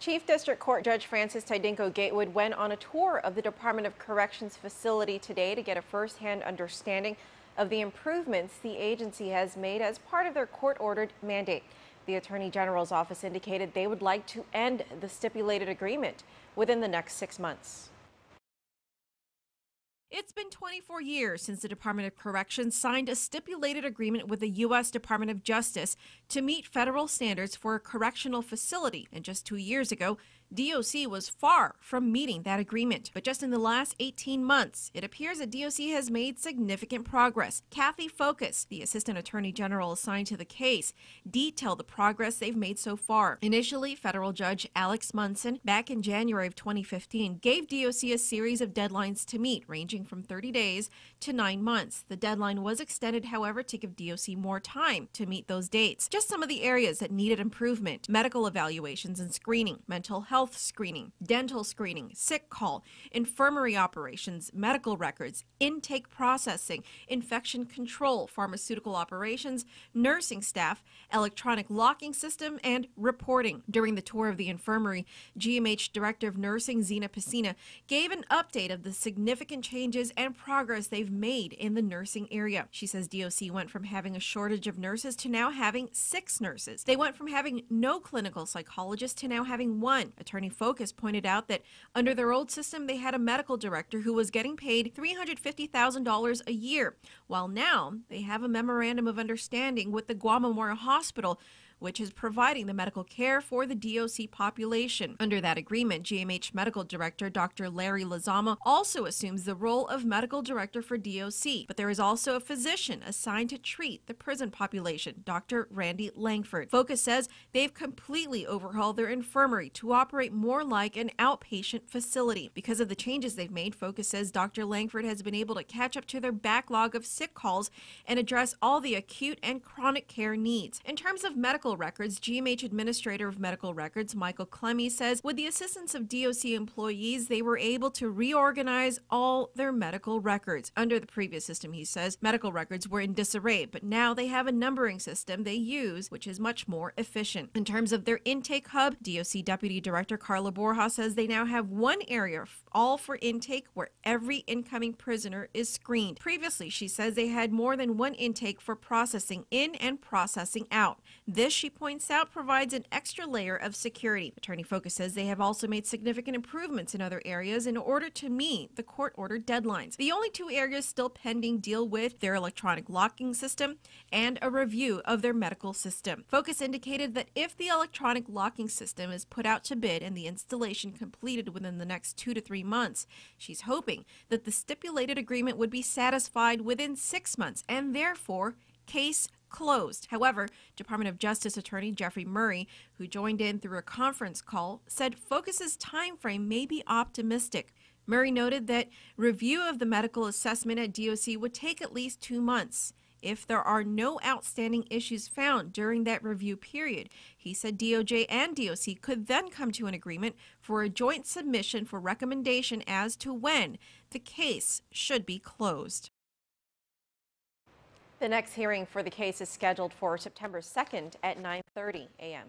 Chief District Court Judge Francis Tydinko Gatewood went on a tour of the Department of Corrections facility today to get a first-hand understanding of the improvements the agency has made as part of their court-ordered mandate. The Attorney General's office indicated they would like to end the stipulated agreement within the next 6 months. It's been 24 years since the Department of Corrections signed a stipulated agreement with the U.S. Department of Justice to meet federal standards for a correctional facility. And just 2 years ago, DOC was far from meeting that agreement. But just in the last 18 months, it appears that DOC has made significant progress. Kathy Focus, the Assistant Attorney General assigned to the case, detailed the progress they've made so far. Initially, federal judge Alex Munson, back in January of 2015, gave DOC a series of deadlines to meet, ranging from 30 days to 9 months. The deadline was extended, however, to give DOC more time to meet those dates. Just some of the areas that needed improvement: medical evaluations and screening, mental health screening, dental screening, sick call, infirmary operations, medical records, intake processing, infection control, pharmaceutical operations, nursing staff, electronic locking system, and reporting. During the tour of the infirmary, GMH Director of Nursing Zena Pacina gave an update of the significant changes and progress they've made in the nursing area. She says DOC went from having a shortage of nurses to now having 6 nurses. They went from having no clinical psychologist to now having 1. Attorney Focus pointed out that under their old system, they had a medical director who was getting paid $350,000 a year, while now they have a memorandum of understanding with the GUAM Memorial Hospital, which is providing the medical care for the DOC population. Under that agreement, GMH Medical Director Dr. Larry Lozama also assumes the role of medical director for DOC, but there is also a physician assigned to treat the prison population, Dr. Randy Langford. Focus says they've completely overhauled their infirmary to operate more like an outpatient facility. Because of the changes they've made, Focus says Dr. Langford has been able to catch up to their backlog of sick calls and address all the acute and chronic care needs. In terms of medical records, GMH Administrator of Medical Records Michael Clemmy says with the assistance of DOC employees, they were able to reorganize all their medical records. Under the previous system, he says, medical records were in disarray, but now they have a numbering system they use, which is much more efficient. In terms of their intake hub, DOC Deputy Director Carla Borja says they now have one area all for intake where every incoming prisoner is screened. Previously, she says they had more than one intake for processing in and processing out. This, she points out, provides an extra layer of security. Attorney Focus says they have also made significant improvements in other areas in order to meet the court-ordered deadlines. The only 2 areas still pending deal with their electronic locking system and a review of their medical system. Focus indicated that if the electronic locking system is put out to bid and the installation completed within the next 2 to 3 months, she's hoping that the stipulated agreement would be satisfied within 6 months and therefore case closed. However, Department of Justice Attorney Jeffrey Murray, who joined in through a conference call, said Focus's time frame may be optimistic. Murray noted that review of the medical assessment at DOC would take at least 2 months. If there are no outstanding issues found during that review period, he said DOJ and DOC could then come to an agreement for a joint submission for recommendation as to when the case should be closed. The next hearing for the case is scheduled for September 2nd at 9:30 a.m.